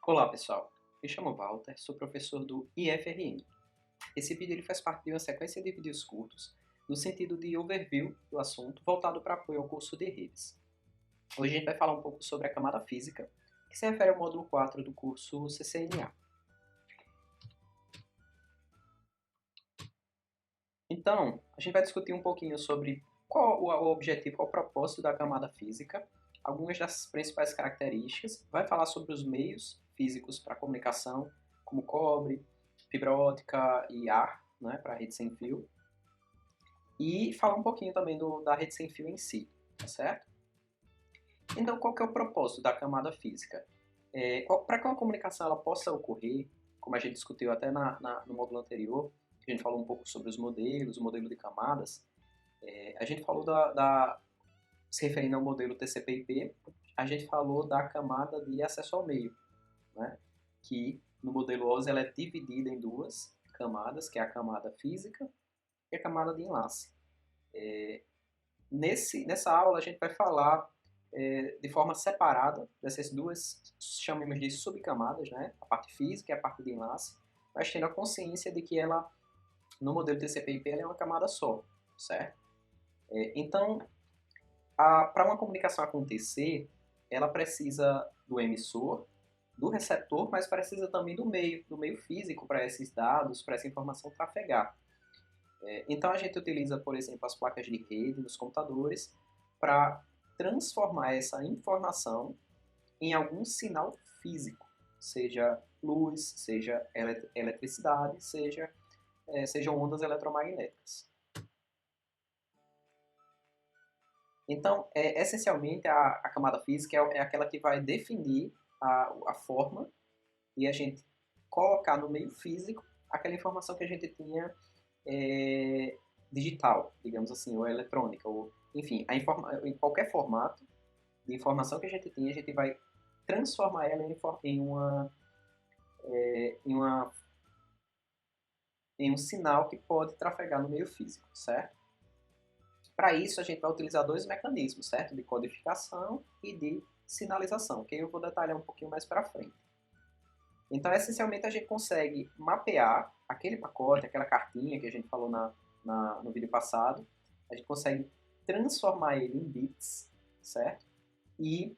Olá pessoal, me chamo Walter, sou professor do IFRN. Esse vídeo ele faz parte de uma sequência de vídeos curtos no sentido de overview do assunto voltado para apoio ao curso de redes. Hoje a gente vai falar um pouco sobre a camada física, que se refere ao módulo 4 do curso CCNA. Então, a gente vai discutir um pouquinho sobre qual o objetivo, qual o propósito da camada física, algumas das principais características, vai falar sobre os meios físicos para comunicação, como cobre, fibra ótica e ar, né, para a rede sem fio, e falar um pouquinho também da rede sem fio em si, tá certo? Então, qual que é o propósito da camada física? Para que uma comunicação ela possa ocorrer, como a gente discutiu até no módulo anterior, a gente falou um pouco sobre os modelos, o modelo de camadas, a gente falou se referindo ao modelo TCP/IP, a gente falou da camada de acesso ao meio, né? Que no modelo OSI ela é dividida em duas camadas, que é a camada física e a camada de enlace. Nessa aula a gente vai falar de forma separada dessas duas, chamamos de subcamadas, né? A parte física e a parte de enlace, mas tendo a consciência de que ela, no modelo TCP/IP, ela é uma camada só, certo? Então, para uma comunicação acontecer, ela precisa do emissor, do receptor, mas precisa também do meio físico para esses dados, para essa informação trafegar. Então a gente utiliza, por exemplo, as placas de rede nos computadores para transformar essa informação em algum sinal físico, seja luz, seja eletricidade, sejam ondas eletromagnéticas. Então, essencialmente, a camada física é aquela que vai definir a forma e a gente colocar no meio físico aquela informação que a gente tinha digital, digamos assim, ou eletrônica, ou enfim, em qualquer formato de informação que a gente tinha, a gente vai transformar ela em um sinal que pode trafegar no meio físico, certo? Para isso, a gente vai utilizar dois mecanismos, certo? De codificação e de sinalização, que eu vou detalhar um pouquinho mais para frente. Então, essencialmente, a gente consegue mapear aquele pacote, aquela cartinha que a gente falou no vídeo passado, a gente consegue transformar ele em bits, certo? E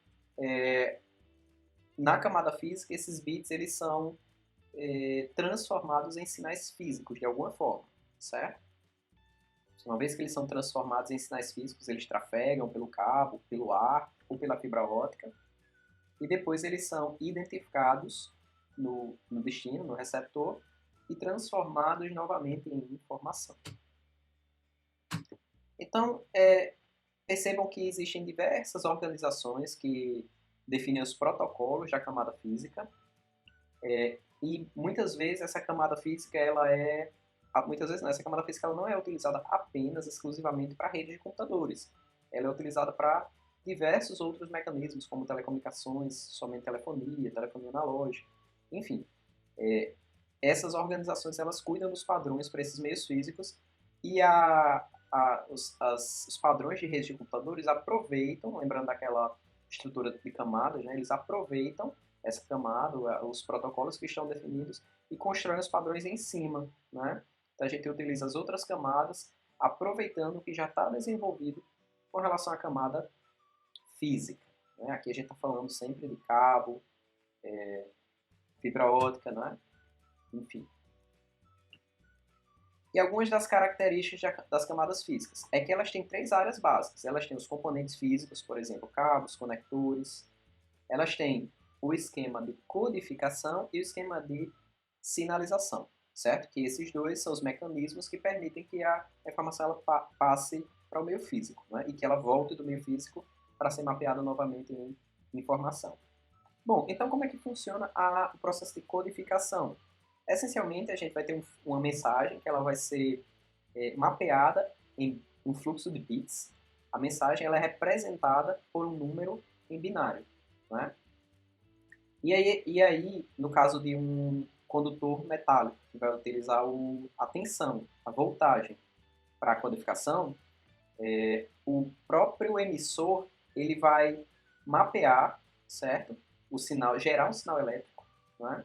na camada física, esses bits eles são transformados em sinais físicos, de alguma forma, certo? Uma vez que eles são transformados em sinais físicos, eles trafegam pelo cabo, pelo ar ou pela fibra ótica, e depois eles são identificados no destino, no receptor, e transformados novamente em informação. Então, percebam que existem diversas organizações que definem os protocolos da camada física, e muitas vezes essa camada física essa camada física ela não é utilizada apenas, exclusivamente para redes de computadores. Ela é utilizada para diversos outros mecanismos, como telecomunicações, somente telefonia analógica, enfim. Essas organizações elas cuidam dos padrões para esses meios físicos e os padrões de redes de computadores aproveitam, lembrando daquela estrutura de camadas, né, eles aproveitam essa camada, os protocolos que estão definidos e constroem os padrões em cima, né? Então a gente utiliza as outras camadas aproveitando o que já está desenvolvido com relação à camada física, né? Aqui a gente está falando sempre de cabo, fibra ótica, né? Enfim. E algumas das características das camadas físicas é que elas têm três áreas básicas. Elas têm os componentes físicos, por exemplo, cabos, conectores. Elas têm o esquema de codificação e o esquema de sinalização, certo? Que esses dois são os mecanismos que permitem que a informação ela passe para o meio físico, né? E que ela volte do meio físico para ser mapeada novamente em informação. Bom, então como é que funciona o processo de codificação? Essencialmente, a gente vai ter uma mensagem que ela vai ser mapeada em um fluxo de bits. A mensagem ela é representada por um número em binário, né? E aí, no caso de um condutor metálico, que vai utilizar a tensão, a voltagem para a codificação, o próprio emissor ele vai mapear, certo? O sinal, gerar um sinal elétrico né?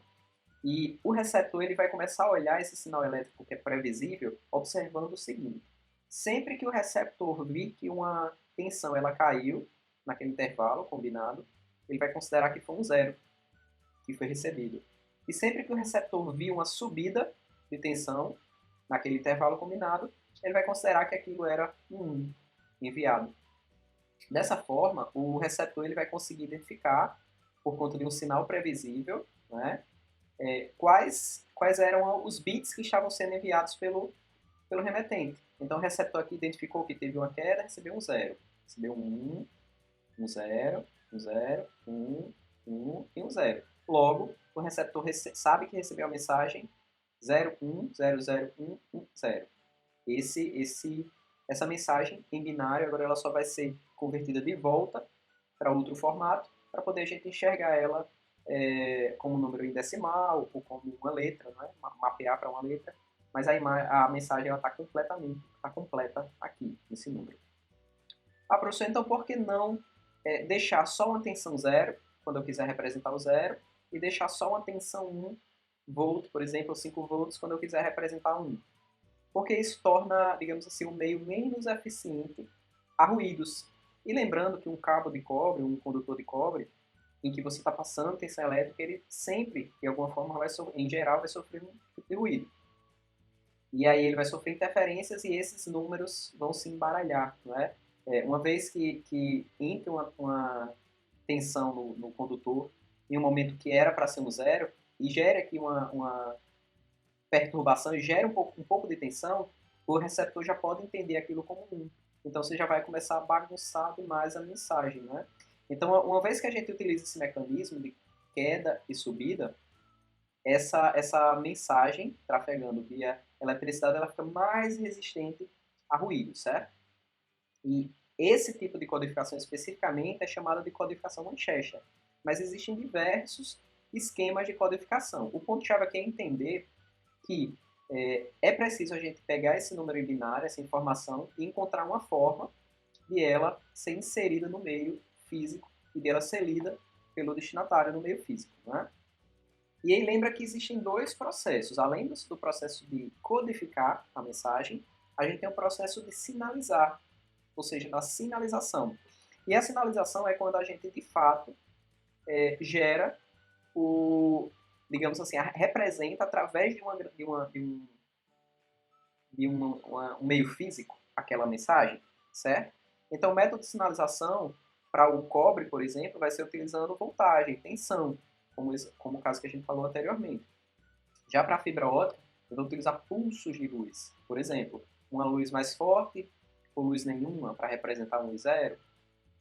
E o receptor ele vai começar a olhar esse sinal elétrico que é previsível, observando o seguinte: sempre que o receptor vir que uma tensão ela caiu naquele intervalo combinado, ele vai considerar que foi um zero que foi recebido. E sempre que o receptor vir uma subida de tensão naquele intervalo combinado, ele vai considerar que aquilo era um 1 enviado. Dessa forma, o receptor ele vai conseguir identificar, por conta de um sinal previsível, né, quais eram os bits que estavam sendo enviados pelo remetente. Então o receptor aqui identificou que teve uma queda, recebeu um zero. Recebeu um zero, um zero, um e um zero. Logo, o receptor sabe que recebeu a mensagem 0100110. Essa mensagem em binário agora ela só vai ser convertida de volta para outro formato para poder a gente enxergar ela como um número em decimal ou como uma letra, né? Mapear para uma letra, mas a mensagem está completa aqui nesse número. Ah, professor, então por que não deixar só uma tensão zero, quando eu quiser representar o zero, e deixar só uma tensão 1 volt, por exemplo, 5 volts, quando eu quiser representar 1? Porque isso torna, digamos assim, o meio menos eficiente a ruídos. E lembrando que um cabo de cobre, um condutor de cobre, em que você está passando tensão elétrica, ele sempre, de alguma forma, em geral, vai sofrer um tipo de ruído. E aí ele vai sofrer interferências e esses números vão se embaralhar, não é? Uma vez que entra uma tensão no condutor, em um momento que era para ser um zero, e gera aqui uma perturbação e gera um pouco de tensão, o receptor já pode entender aquilo como um. Então você já vai começar a bagunçar demais a mensagem, né? Então, uma vez que a gente utiliza esse mecanismo de queda e subida, essa mensagem trafegando via eletricidade ela fica mais resistente a ruído, certo? E esse tipo de codificação especificamente é chamada de codificação Manchester. Mas existem diversos esquemas de codificação. O ponto-chave aqui é entender que é preciso a gente pegar esse número em binário, essa informação, e encontrar uma forma de ela ser inserida no meio físico e dela ser lida pelo destinatário no meio físico. Né? E aí lembra que existem dois processos. Além do processo de codificar a mensagem, a gente tem o processo de sinalizar, ou seja, da sinalização. E a sinalização é quando a gente, de fato, gera digamos assim, representa através de um meio físico aquela mensagem, certo? Então, o método de sinalização para o cobre, por exemplo, vai ser utilizando voltagem, tensão, como o caso que a gente falou anteriormente. Já para a fibra ótica, eu vou utilizar pulsos de luz. Por exemplo, uma luz mais forte ou luz nenhuma para representar um zero.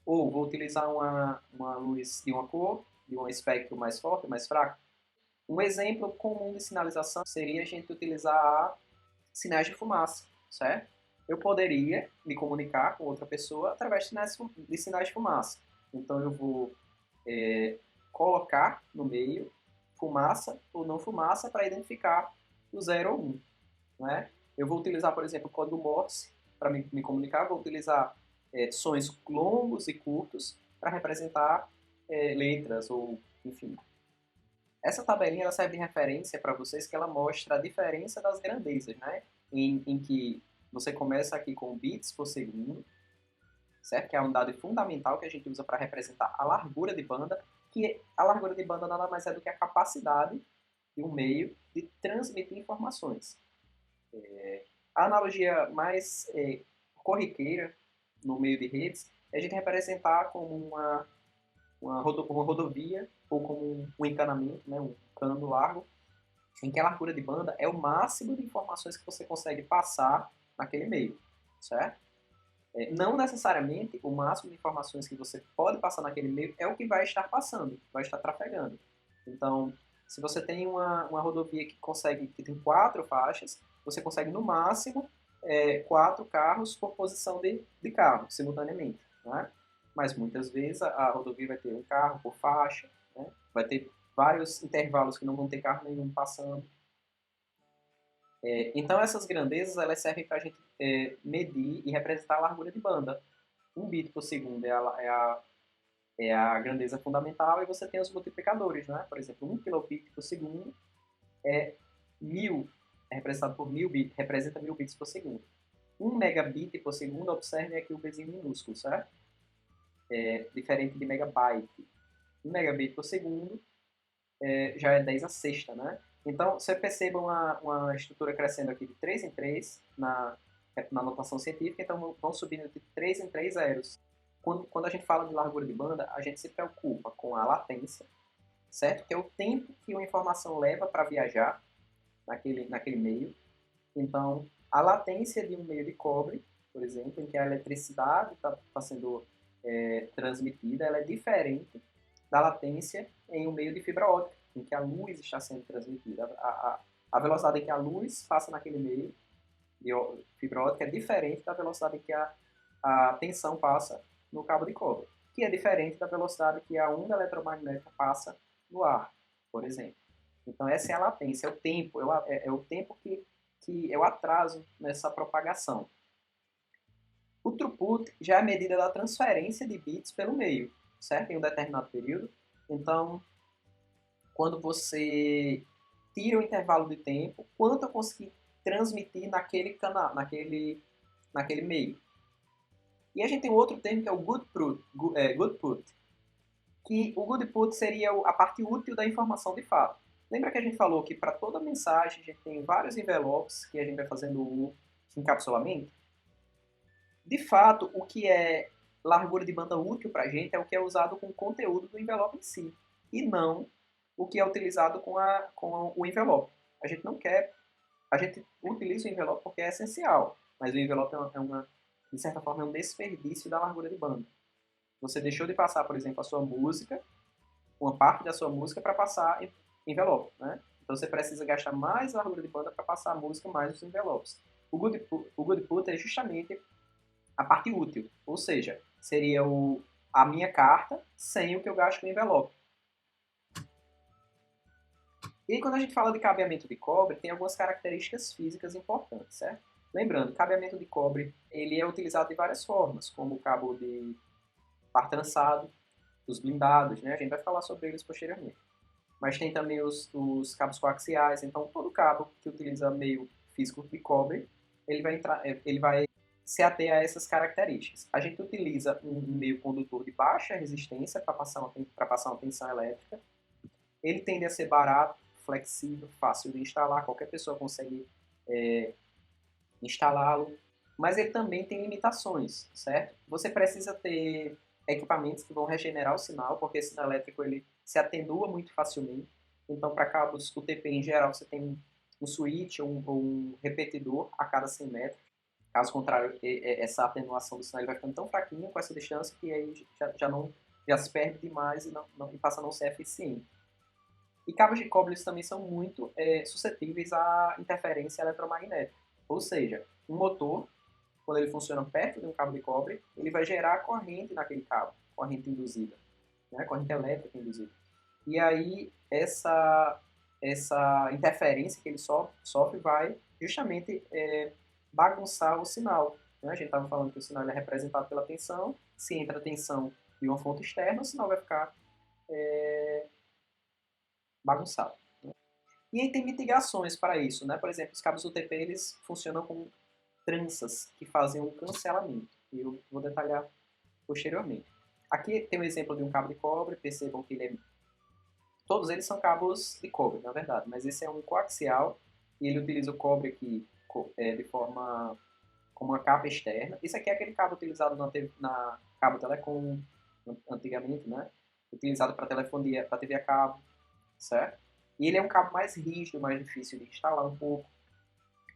Ou vou utilizar uma luz de uma cor, de um espectro mais forte, mais fraco. Um exemplo comum de sinalização seria a gente utilizar sinais de fumaça, certo? Eu poderia me comunicar com outra pessoa através de sinais de fumaça. Então eu vou colocar no meio fumaça ou não fumaça para identificar o 0 ou 1. Né? Eu vou utilizar, por exemplo, o código Morse para me comunicar, vou utilizar sons longos e curtos para representar letras ou, enfim. Essa tabelinha ela serve de referência para vocês que ela mostra a diferença das grandezas, né? Em que você começa aqui com bits por segundo, certo? Que é um dado fundamental que a gente usa para representar a largura de banda, que a largura de banda nada mais é do que a capacidade de um meio de transmitir informações. A analogia mais corriqueira no meio de redes é a gente representar como uma rodovia ou como um encanamento, né, um cano largo, em que a largura de banda é o máximo de informações que você consegue passar naquele meio, certo? Não necessariamente o máximo de informações que você pode passar naquele meio é o que vai estar passando, vai estar trafegando. Então, se você tem uma rodovia que tem 4 faixas, você consegue no máximo 4 carros por posição de carro, simultaneamente. Né? Mas muitas vezes a rodovia vai ter um carro por faixa, né? Vai ter vários intervalos que não vão ter carro nenhum passando. Então essas grandezas elas servem para a gente medir e representar a largura de banda. 1 bit por segundo é é a grandeza fundamental, e você tem os multiplicadores, né? Por exemplo, 1 kilobit por segundo é 1000, é representado por 1000 bits, representa 1000 bits por segundo. 1 megabit por segundo, observe aqui o bezinho minúsculo, certo? É diferente de megabyte. 1 megabit por segundo já é 10 a sexta, né? Então, você perceba uma estrutura crescendo aqui de 3 em 3 na notação científica, então vão subindo de 3 em 3 zeros. Quando a gente fala de largura de banda, a gente se preocupa com a latência, certo? Que é o tempo que uma informação leva para viajar naquele meio. Então, a latência de um meio de cobre, por exemplo, em que a eletricidade está sendo transmitida, ela é diferente da latência em um meio de fibra ótica, em que a luz está sendo transmitida. A velocidade em que a luz passa naquele meio de fibra ótica é diferente da velocidade em que a tensão passa no cabo de cobre, que é diferente da velocidade que a onda eletromagnética passa no ar, por exemplo. Então essa é a latência, é o tempo, é o tempo que é o atraso nessa propagação. O throughput já é a medida da transferência de bits pelo meio, certo? Em um determinado período. Então, quando você tira o intervalo de tempo, quanto eu consegui transmitir naquele canal, naquele meio. E a gente tem um outro termo que é o good put, que o good put seria a parte útil da informação de fato. Lembra que a gente falou que para toda mensagem a gente tem vários envelopes que a gente vai fazendo o encapsulamento? De fato, o que é largura de banda útil para a gente é o que é usado com o conteúdo do envelope em si, e não o que é utilizado com o envelope. A gente não quer, a gente utiliza o envelope porque é essencial, mas o envelope de certa forma, é um desperdício da largura de banda. Você deixou de passar, por exemplo, a sua música, uma parte da sua música para passar em envelope, né? Então você precisa gastar mais largura de banda para passar a música mais os envelopes. O good put é justamente a parte útil, ou seja, seria a minha carta sem o que eu gasto com envelope. E aí, quando a gente fala de cabeamento de cobre, tem algumas características físicas importantes, certo? Lembrando, cabeamento de cobre ele é utilizado de várias formas, como o cabo de par trançado, os blindados, né? A gente vai falar sobre eles posteriormente. Mas tem também os cabos coaxiais, então todo cabo que utiliza meio físico de cobre, ele vai se ater a essas características. A gente utiliza um meio condutor de baixa resistência para passar uma tensão elétrica. Ele tende a ser barato, flexível, fácil de instalar, qualquer pessoa consegue instalá-lo, mas ele também tem limitações, certo? Você precisa ter equipamentos que vão regenerar o sinal, porque esse sinal elétrico ele se atenua muito facilmente. Então, para cabos UTP em geral, você tem um switch ou um repetidor a cada 100 metros. Caso contrário, essa atenuação do sinal ele vai ficando tão fraquinha com essa distância que aí já se perde demais e passa a não ser eficiente. E cabos de cobre eles também são muito suscetíveis à interferência eletromagnética. Ou seja, um motor, quando ele funciona perto de um cabo de cobre, ele vai gerar corrente naquele cabo, corrente induzida, né? Corrente elétrica induzida. E aí, essa interferência que ele sofre vai justamente bagunçar o sinal. Né? A gente estava falando que o sinal é representado pela tensão. Se entra a tensão de uma fonte externa, o sinal vai ficar bagunçado. Né? E aí tem mitigações para isso. Né? Por exemplo, os cabos UTP eles funcionam como tranças que fazem um cancelamento. E eu vou detalhar posteriormente. Aqui tem um exemplo de um cabo de cobre. Percebam que todos eles são cabos de cobre, na verdade, mas esse é um coaxial e ele utiliza o cobre aqui de forma como uma capa externa. Esse aqui é aquele cabo utilizado na cabo telecom antigamente, né? Utilizado para telefonia, para TV a cabo, certo? E ele é um cabo mais rígido, mais difícil de instalar um pouco.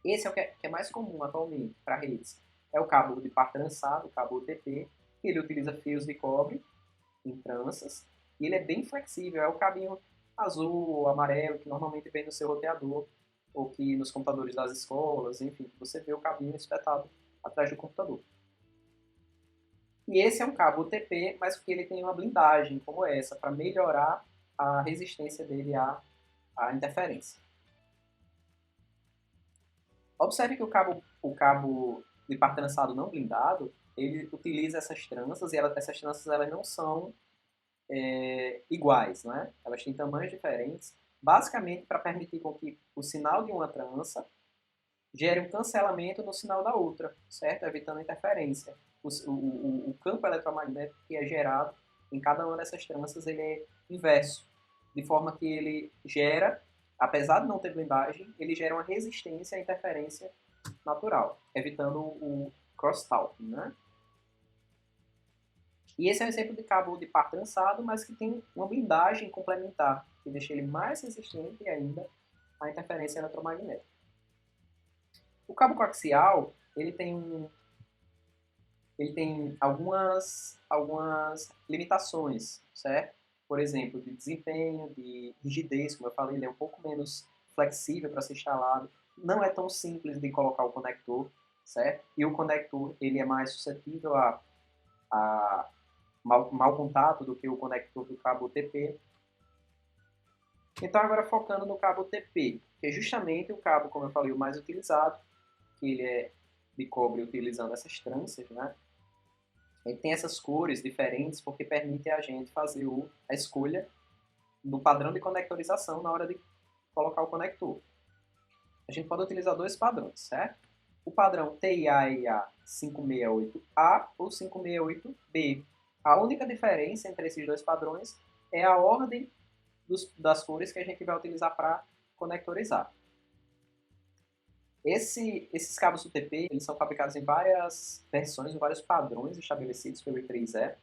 Esse é o que é mais comum atualmente para redes. É o cabo de par trançado, o cabo UTP, que ele utiliza fios de cobre em tranças, e ele é bem flexível, é o cabinho azul ou amarelo que normalmente vem no seu roteador, ou que nos computadores das escolas, enfim, você vê o cabinho espetado atrás do computador. E esse é um cabo UTP, mas que ele tem uma blindagem como essa, para melhorar a resistência dele à interferência. Observe que o cabo de par trançado não blindado, ele utiliza essas tranças, e essas tranças elas não são iguais, né? Elas têm tamanhos diferentes, basicamente para permitir com que o sinal de uma trança gere um cancelamento no sinal da outra, certo? Evitando interferência. O campo eletromagnético que é gerado em cada uma dessas tranças ele é inverso, de forma que ele gera, apesar de não ter blindagem, ele gera uma resistência à interferência natural, evitando o crosstalking, né? E esse é um exemplo de cabo de par trançado, mas que tem uma blindagem complementar, que deixa ele mais resistente ainda à interferência eletromagnética. O cabo coaxial, ele tem algumas limitações, certo? Por exemplo, de desempenho, de rigidez, como eu falei, ele é um pouco menos flexível para ser instalado. Não é tão simples de colocar o conector, certo? E o conector, ele é mais suscetível a mau contato do que o conector do cabo TP. Então, agora focando no cabo TP, que é justamente o cabo, como eu falei, o mais utilizado, que ele é de cobre utilizando essas tranças, né? Ele tem essas cores diferentes porque permite a gente fazer a escolha do padrão de conectorização na hora de colocar o conector. A gente pode utilizar dois padrões, certo? O padrão TIA 568A ou 568B. A única diferença entre esses dois padrões é a ordem das cores que a gente vai utilizar para conectorizar. Esses cabos UTP eles são fabricados em várias versões, em vários padrões estabelecidos pelo I3E.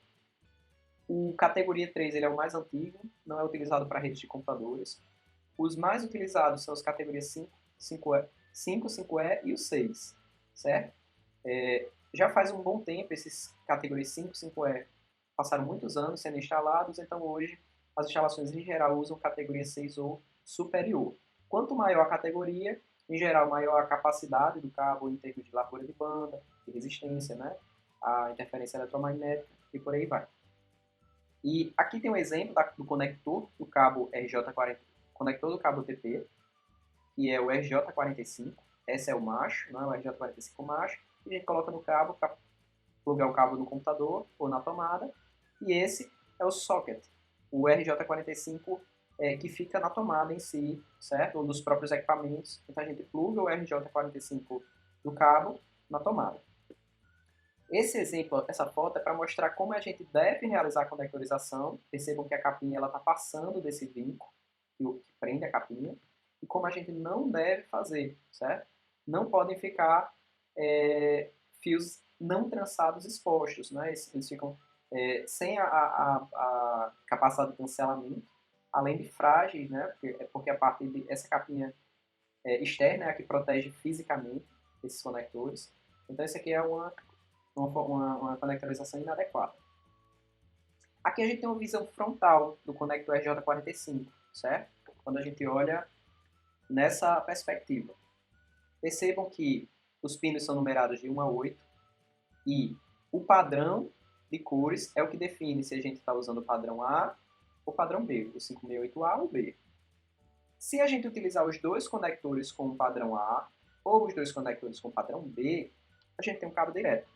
O categoria 3 ele é o mais antigo, não é utilizado para redes de computadores. Os mais utilizados são as categorias 5, 5E, 5, 5E e o 6, certo? Já faz um bom tempo esses categorias 5, 5E passaram muitos anos sendo instalados, então hoje as instalações em geral usam categoria 6 ou superior. Quanto maior a categoria, em geral, maior a capacidade do cabo em termos de largura de banda, de resistência, né? A interferência eletromagnética e por aí vai. E aqui tem um exemplo do conector do cabo RJ40, conector do cabo TP, que é o RJ45. Esse é o macho, né? O RJ45 macho. E a gente coloca no cabo para plugar o cabo no computador ou na tomada. E esse é o socket, o RJ45 que fica na tomada em si, certo? Ou nos próprios equipamentos. Então a gente pluga o RJ45 do cabo na tomada. Esse exemplo, essa foto é para mostrar como a gente deve realizar a conectorização. Percebam que a capinha está passando desse vinco que prende a capinha. E como a gente não deve fazer, certo? Não podem ficar fios não trançados expostos, né? Eles ficam sem a capacidade de cancelamento, além de frágeis, né? Porque a parte essa capinha externa é a que protege fisicamente esses conectores. Então, isso aqui é uma conectorização inadequada. Aqui a gente tem uma visão frontal do conector RJ45, certo? Quando a gente olha nessa perspectiva. Percebam que os pinos são numerados de 1 a 8 e o padrão de cores é o que define se a gente está usando o padrão A ou o padrão B, o 568A ou B. Se a gente utilizar os dois conectores com o padrão A ou os dois conectores com o padrão B, a gente tem um cabo direto.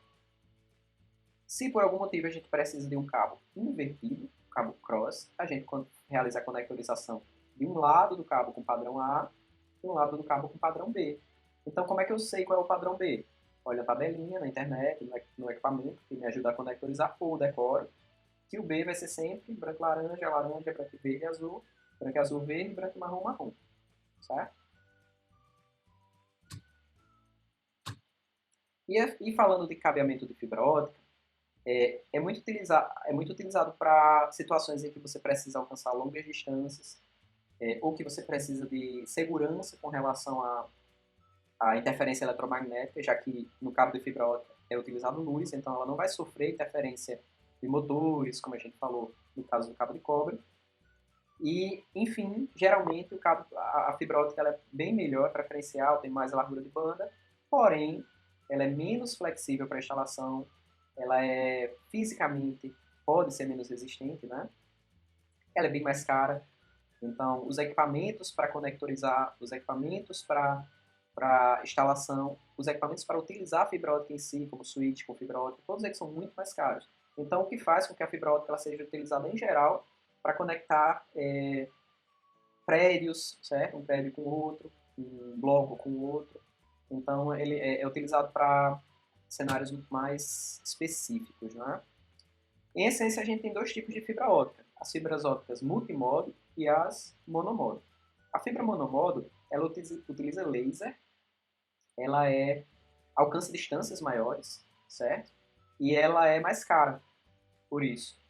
Se por algum motivo a gente precisa de um cabo invertido, um cabo cross, a gente realiza a conectorização de um lado do cabo com padrão A e um lado do cabo com padrão B. Então, como é que eu sei qual é o padrão B? Olha a tabelinha na internet, no equipamento, que me ajuda a conectorizar, ou decoro, que o B vai ser sempre branco, laranja, laranja, branco, verde, azul, branco, azul, verde, branco, marrom, marrom. Certo? E falando de cabeamento de fibra ótica, é muito utilizado para situações em que você precisa alcançar longas distâncias, ou que você precisa de segurança com relação à interferência eletromagnética, já que no cabo de fibra ótica é utilizado luz, então ela não vai sofrer interferência de motores, como a gente falou no caso do cabo de cobre. E, enfim, geralmente a fibra ótica ela é bem melhor, preferencial, tem mais largura de banda, porém, ela é menos flexível para instalação, ela é fisicamente pode ser menos resistente, né? Ela é bem mais cara. Então, os equipamentos para conectorizar, os equipamentos para instalação, os equipamentos para utilizar a fibra ótica em si, como switch com fibra ótica, todos eles são muito mais caros. Então, o que faz com que a fibra ótica ela seja utilizada em geral para conectar prédios, certo? Um prédio com outro, um bloco com outro. Então, ele é utilizado para cenários muito mais específicos, né? Em essência, a gente tem dois tipos de fibra ótica: as fibras óticas multimodo e as monomodo. A fibra monomodo, ela utiliza laser, ela alcança distâncias maiores, certo? E ela é mais cara, por isso.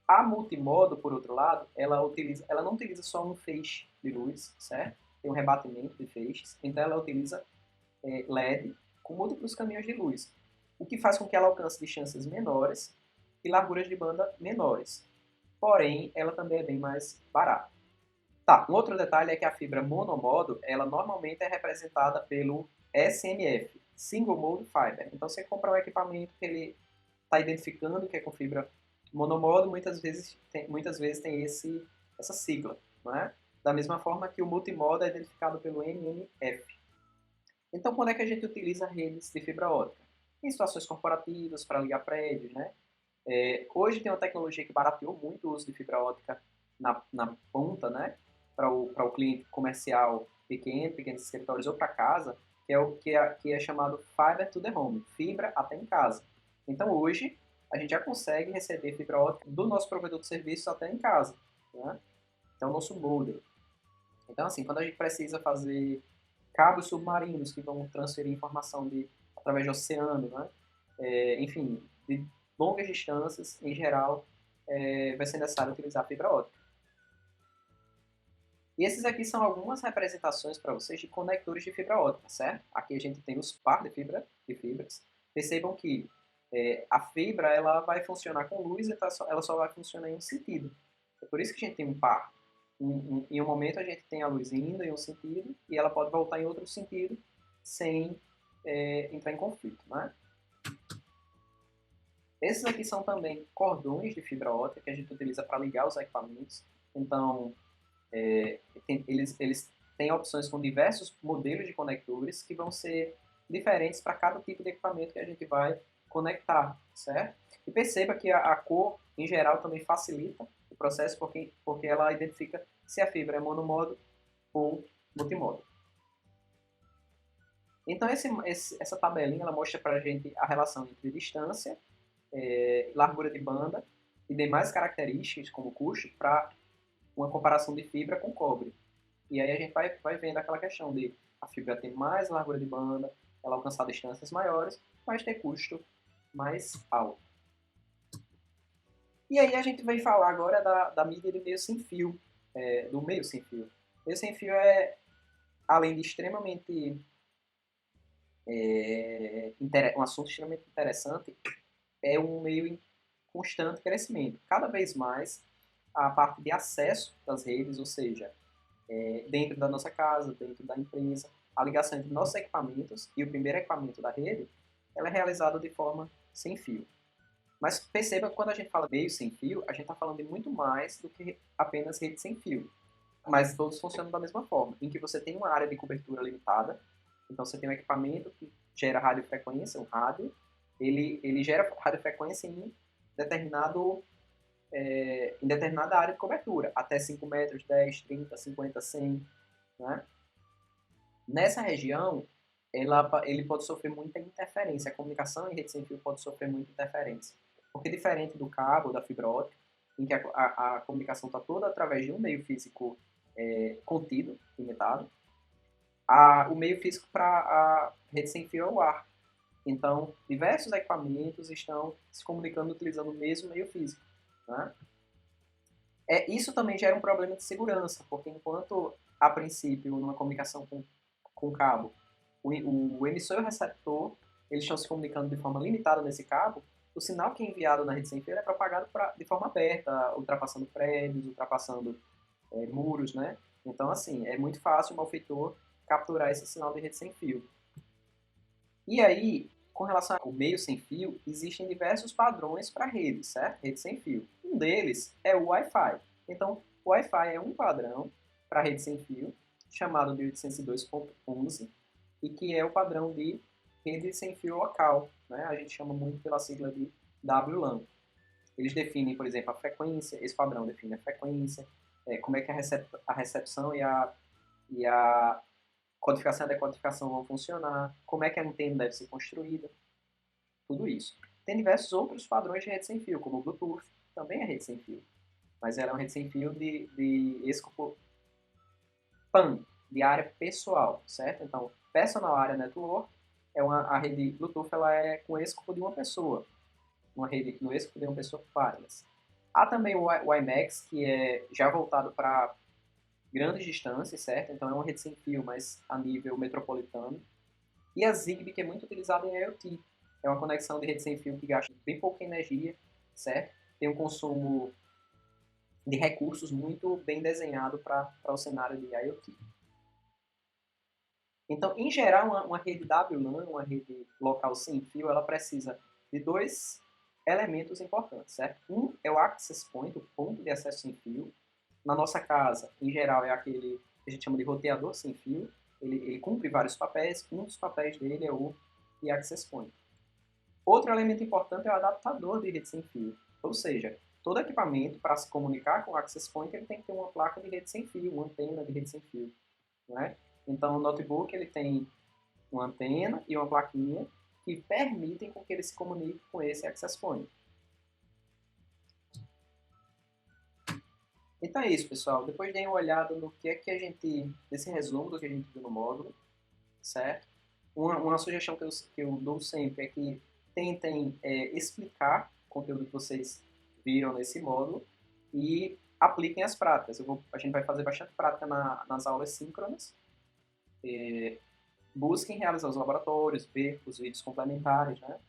A multimodo, por outro lado, ela não utiliza só um feixe de luz, certo? Tem um rebatimento de feixes, então ela utiliza LED com múltiplos caminhos de luz, o que faz com que ela alcance distâncias menores e larguras de banda menores. Porém, ela também é bem mais barata. Tá, um outro detalhe é que a fibra monomodo, ela normalmente é representada pelo SMF, Single Mode Fiber. Então, você compra um equipamento que ele está identificando que é com fibra monomodo, muitas vezes tem essa sigla, não é? Da mesma forma que o multimodo é identificado pelo MMF. Então, quando é que a gente utiliza redes de fibra ótica? Em situações corporativas, para ligar prédios, né? Hoje tem uma tecnologia que barateou muito o uso de fibra ótica na ponta, né? Para o cliente comercial pequeno, pequenos escritórios ou para casa, que é chamado Fiber to the Home, fibra até em casa. Então, hoje, a gente já consegue receber fibra ótica do nosso provedor de serviços até em casa, né? Então, o nosso modem. Então, assim, quando a gente precisa fazer cabos submarinos que vão transferir informação através do oceano, né? Enfim, de longas distâncias, em geral, vai ser necessário utilizar fibra ótica. E esses aqui são algumas representações para vocês de conectores de fibra ótica, certo? Aqui a gente tem os par de fibras. Percebam que a fibra ela vai funcionar com luz, então ela só vai funcionar em um sentido. É por isso que a gente tem um par. Em um momento a gente tem a luz indo em um sentido e ela pode voltar em outro sentido sem entrar em conflito, né? Esses aqui são também cordões de fibra ótica que a gente utiliza para ligar os equipamentos. Então, eles têm opções com diversos modelos de conectores que vão ser diferentes para cada tipo de equipamento que a gente vai conectar, certo? E perceba que a cor, em geral, também facilita o processo porque ela identifica se a fibra é monomodo ou multimodo. Então, essa tabelinha ela mostra para a gente a relação entre distância, largura de banda e demais características, como custo, para uma comparação de fibra com cobre. E aí a gente vai vendo aquela questão de a fibra ter mais largura de banda, ela alcançar distâncias maiores, mas ter custo mais alto. E aí a gente vai falar agora da mídia de meio sem fio, do meio sem fio. Meio sem fio além de extremamente um assunto extremamente interessante, é um meio em constante crescimento. Cada vez mais a parte de acesso das redes, ou seja, dentro da nossa casa, dentro da empresa, a ligação entre nossos equipamentos e o primeiro equipamento da rede, ela é realizada de forma sem fio. Mas perceba que quando a gente fala meio sem fio, a gente está falando de muito mais do que apenas rede sem fio. Mas todos funcionam da mesma forma, em que você tem uma área de cobertura limitada, então você tem um equipamento que gera radiofrequência, um rádio, ele gera radiofrequência em determinada área de cobertura, até 5 metros, 10, 30, 50, 100, né? Nessa região, ele pode sofrer muita interferência. A comunicação em rede sem fio pode sofrer muita interferência. Porque diferente do cabo, da fibra ótica, em que a comunicação está toda através de um meio físico contido, limitado, o meio físico para a rede sem fio é o ar. Então, diversos equipamentos estão se comunicando utilizando o mesmo meio físico, né? Isso também gera um problema de segurança, porque enquanto, a princípio, numa comunicação com cabo, o emissor e o receptor eles estão se comunicando de forma limitada nesse cabo, o sinal que é enviado na rede sem fio é propagado de forma aberta, ultrapassando prédios, ultrapassando muros, né? Então, assim, é muito fácil o malfeitor capturar esse sinal de rede sem fio. E aí, com relação ao meio sem fio, existem diversos padrões para rede, certo? Rede sem fio. Um deles é o Wi-Fi. Então, o Wi-Fi é um padrão para rede sem fio, chamado de 802.11, e que é o padrão de rede sem fio local, né? A gente chama muito pela sigla de WLAN. Eles definem, por exemplo, a frequência, esse padrão define a frequência, como é que a recepção e a codificação e a decodificação vão funcionar, como é que a antena deve ser construída, tudo isso. Tem diversos outros padrões de rede sem fio, como o Bluetooth, também é rede sem fio, mas ela é uma rede sem fio de escopo PAN, de área pessoal, certo? Então, Personal Area Network a rede Bluetooth, ela é com escopo de uma pessoa, uma rede no escopo de uma pessoa wireless. Há também o WiMAX, que é já voltado para grandes distâncias, certo? Então é uma rede sem fio, mas a nível metropolitano. E a Zigbee, que é muito utilizada em IoT. É uma conexão de rede sem fio que gasta bem pouca energia, certo? Tem um consumo de recursos muito bem desenhado para o cenário de IoT. Então, em geral, uma rede WLAN, uma rede local sem fio, ela precisa de dois elementos importantes, certo? Um é o access point, o ponto de acesso sem fio. Na nossa casa, em geral, é aquele que a gente chama de roteador sem fio. Ele cumpre vários papéis. Um dos papéis dele é o de access point. Outro elemento importante é o adaptador de rede sem fio. Ou seja, todo equipamento, para se comunicar com o access point, ele tem que ter uma placa de rede sem fio, uma antena de rede sem fio. Né? Então, o notebook ele tem uma antena e uma plaquinha que permitem com que ele se comunique com esse access point. Então é isso, pessoal. Depois deem uma olhada no que é que a gente, nesse resumo do que a gente viu no módulo, certo? Uma sugestão que eu dou sempre é que tentem explicar o conteúdo que vocês viram nesse módulo e apliquem as práticas. A gente vai fazer bastante prática nas aulas síncronas. Busquem realizar os laboratórios, ver os vídeos complementares, né?